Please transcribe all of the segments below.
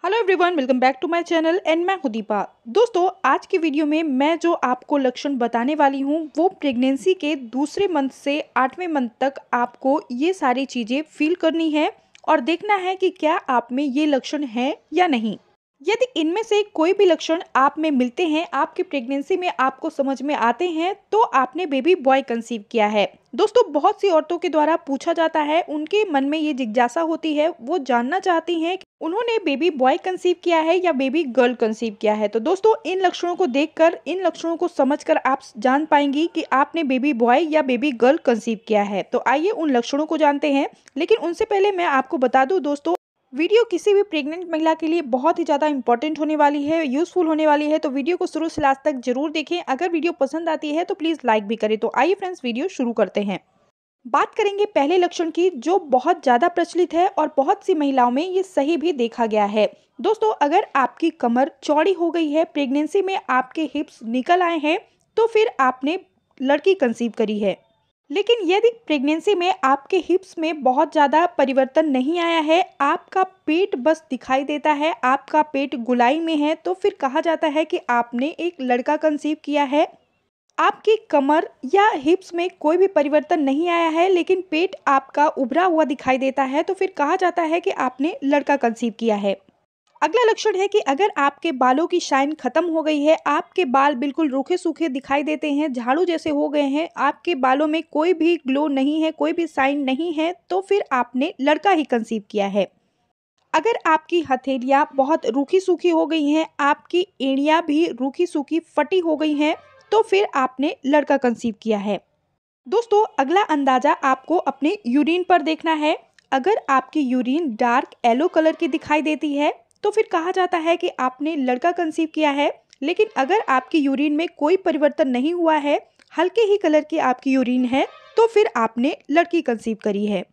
Hello everyone, welcome back to my channel and मैं हूं दीपा। दोस्तों, आज की वीडियो में मैं जो आपको लक्षण बताने वाली हूं वो प्रेगनेंसी के दूसरे मंथ से 8वें मंथ तक आपको ये सारी चीज़ें फील करनी है और देखना है कि क्या आप में ये लक्षण है या नहीं। यदि इनमें से कोई भी लक्षण आप में मिलते हैं, आपकी प्रेगनेंसी में आपको समझ में आते हैं, तो आपने बेबी बॉय कंसीव किया है। दोस्तों, बहुत सी औरतों के द्वारा पूछा जाता है, उनके मन में ये जिज्ञासा होती है, वो जानना चाहती हैं कि उन्होंने बेबी बॉय कंसीव किया है या बेबी गर्ल कंसीव किया है। तो दोस्तों, इन लक्षणों को देखकर, इन लक्षणों को समझकर आप जान पाएंगी कि आपने बेबी बॉय या बेबी गर्ल कंसीव किया है। तो आइए उन लक्षणों को जानते हैं। लेकिन उनसे पहले मैं आपको बता दूं दोस्तों, वीडियो किसी भी प्रेग्नेंट महिला के लिए बहुत ही ज़्यादा इंपॉर्टेंट होने वाली है, यूज़फुल होने वाली है। तो वीडियो को शुरू से लास्ट तक जरूर देखें। अगर वीडियो पसंद आती है तो प्लीज़ लाइक भी करें। तो आइए फ्रेंड्स, वीडियो शुरू करते हैं। बात करेंगे पहले लक्षण की, जो बहुत ज़्यादा प्रचलित है और बहुत सी महिलाओं में ये सही भी देखा गया है। दोस्तों, अगर आपकी कमर चौड़ी हो गई है, प्रेगनेंसी में आपके हिप्स निकल आए हैं, तो फिर आपने लड़की कंसीव करी है। लेकिन यदि प्रेगनेंसी में आपके हिप्स में बहुत ज़्यादा परिवर्तन नहीं आया है, आपका पेट बस दिखाई देता है, आपका पेट गुलाई में है, तो फिर कहा जाता है कि आपने एक लड़का कंसीव किया है। आपकी कमर या हिप्स में कोई भी परिवर्तन नहीं आया है, लेकिन पेट आपका उभरा हुआ दिखाई देता है, तो फिर कहा जाता है कि आपने लड़का कंसीव किया है। अगला लक्षण है कि अगर आपके बालों की शाइन खत्म हो गई है, आपके बाल बिल्कुल रूखे सूखे दिखाई देते हैं, झाड़ू जैसे हो गए हैं, आपके बालों में कोई भी ग्लो नहीं है, कोई भी शाइन नहीं है, तो फिर आपने लड़का ही कंसीव किया है। अगर आपकी हथेलियाँ बहुत रूखी सूखी हो गई हैं, आपकी एड़ियाँ भी रूखी सूखी फटी हो गई हैं, तो फिर आपने लड़का कंसीव किया है। दोस्तों, अगला अंदाजा आपको अपने यूरिन पर देखना है। अगर आपकी यूरिन डार्क येलो कलर की दिखाई देती है, तो फिर कहा जाता है कि आपने लड़का कंसीव किया है। लेकिन अगर आपकी यूरिन में कोई परिवर्तन नहीं हुआ है, हल्के ही कलर की आपकी यूरिन है, तो फिर आपने लड़की कंसीव करी है।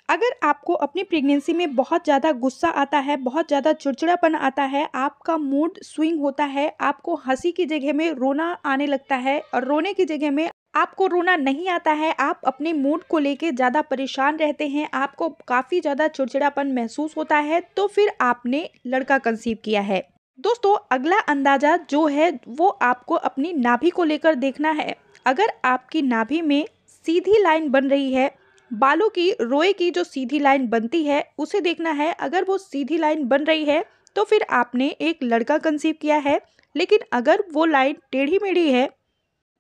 अगर आपको अपनी प्रेगनेंसी में बहुत ज़्यादा गुस्सा आता है, बहुत ज़्यादा चिड़चिड़ापन आता है, आपका मूड स्विंग होता है, आपको हंसी की जगह में रोना आने लगता है और रोने की जगह में आपको रोना नहीं आता है, आप अपने मूड को लेके ज़्यादा परेशान रहते हैं, आपको काफ़ी ज़्यादा चिड़चिड़ापन महसूस होता है, तो फिर आपने लड़का कंसीव किया है। दोस्तों, अगला अंदाज़ा जो है वो आपको अपनी नाभि को लेकर देखना है। अगर आपकी नाभि में सीधी लाइन बन रही है, बालों की रोए की जो सीधी लाइन बनती है उसे देखना है। अगर वो सीधी लाइन बन रही है, तो फिर आपने एक लड़का कंसीव किया है। लेकिन अगर वो लाइन टेढ़ी मेढ़ी है,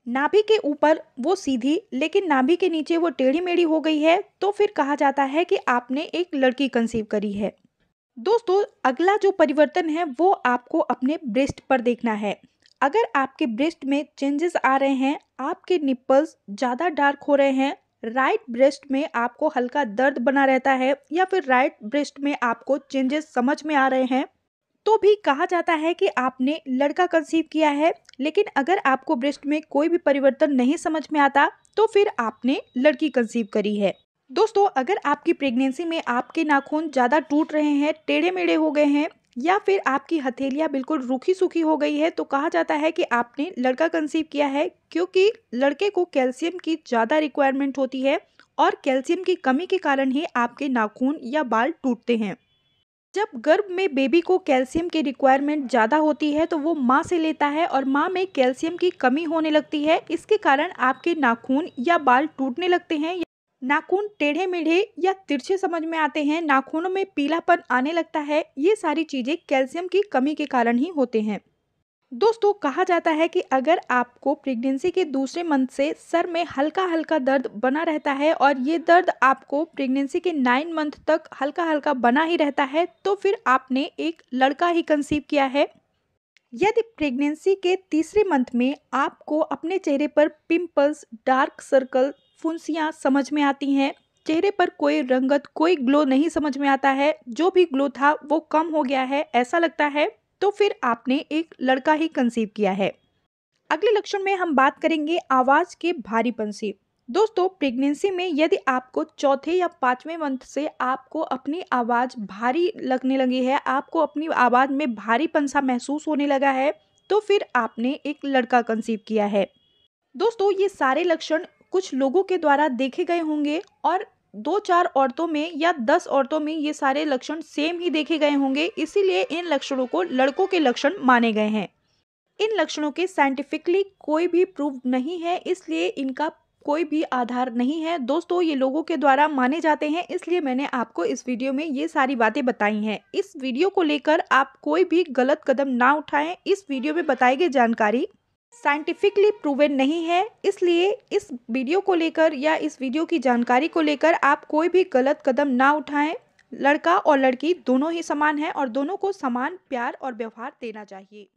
नाभि के ऊपर वो सीधी लेकिन नाभि के नीचे वो टेढ़ी मेढ़ी हो गई है, तो फिर कहा जाता है कि आपने एक लड़की कंसीव करी है। दोस्तों, अगला जो परिवर्तन है वो आपको अपने ब्रेस्ट पर देखना है। अगर आपके ब्रेस्ट में चेंजेस आ रहे हैं, आपके निप्पल्स ज़्यादा डार्क हो रहे हैं, राइट ब्रेस्ट में आपको हल्का दर्द बना रहता है, या फिर राइट ब्रेस्ट में आपको चेंजेस समझ में आ रहे हैं, तो भी कहा जाता है कि आपने लड़का कंसीव किया है। लेकिन अगर आपको ब्रेस्ट में कोई भी परिवर्तन नहीं समझ में आता, तो फिर आपने लड़की कंसीव करी है। दोस्तों, अगर आपकी प्रेगनेंसी में आपके नाखून ज़्यादा टूट रहे हैं, टेढ़े मेढ़े हो गए हैं, या फिर आपकी हथेलियाँ बिल्कुल रूखी सूखी हो गई है, तो कहा जाता है कि आपने लड़का कंसीव किया है, क्योंकि लड़के को कैल्शियम की ज़्यादा रिक्वायरमेंट होती है और कैल्शियम की कमी के कारण ही आपके नाखून या बाल टूटते हैं। जब गर्भ में बेबी को कैल्शियम की रिक्वायरमेंट ज़्यादा होती है, तो वो माँ से लेता है और माँ में कैल्शियम की कमी होने लगती है। इसके कारण आपके नाखून या बाल टूटने लगते हैं, नाखून टेढ़े मेढ़े या तिरछे समझ में आते हैं, नाखूनों में पीलापन आने लगता है। ये सारी चीज़ें कैल्शियम की कमी के कारण ही होते हैं। दोस्तों, कहा जाता है कि अगर आपको प्रेगनेंसी के दूसरे मंथ से सर में हल्का हल्का दर्द बना रहता है और ये दर्द आपको प्रेगनेंसी के 9 मंथ तक हल्का हल्का बना ही रहता है, तो फिर आपने एक लड़का ही कंसीव किया है। यदि प्रेगनेंसी के तीसरे मंथ में आपको अपने चेहरे पर पिंपल्स, डार्क सर्कल, फुंसियाँ समझ में आती हैं, चेहरे पर कोई रंगत, कोई ग्लो नहीं समझ में आता है, जो भी ग्लो था वो कम हो गया है ऐसा लगता है, तो फिर आपने एक लड़का ही कंसीव किया है। अगले लक्षण में हम बात करेंगे आवाज़ के भारीपन से। दोस्तों, प्रेगनेंसी में यदि आपको चौथे या 5वें मंथ से आपको अपनी आवाज़ भारी लगने लगी है, आपको अपनी आवाज़ में भारीपन सा महसूस होने लगा है, तो फिर आपने एक लड़का कंसीव किया है। दोस्तों, ये सारे लक्षण कुछ लोगों के द्वारा देखे गए होंगे और 2-4 औरतों में या 10 औरतों में ये सारे लक्षण सेम ही देखे गए होंगे, इसीलिए इन लक्षणों को लड़कों के लक्षण माने गए हैं। इन लक्षणों के साइंटिफिकली कोई भी प्रूफ नहीं है, इसलिए इनका कोई भी आधार नहीं है। दोस्तों, ये लोगों के द्वारा माने जाते हैं, इसलिए मैंने आपको इस वीडियो में ये सारी बातें बताई हैं। इस वीडियो को लेकर आप कोई भी गलत कदम ना उठाएं। इस वीडियो में बताई गई जानकारी साइंटिफिकली प्रूवन नहीं है, इसलिए इस वीडियो को लेकर या इस वीडियो की जानकारी को लेकर आप कोई भी गलत कदम ना उठाएं। लड़का और लड़की दोनों ही समान हैं और दोनों को समान प्यार और व्यवहार देना चाहिए।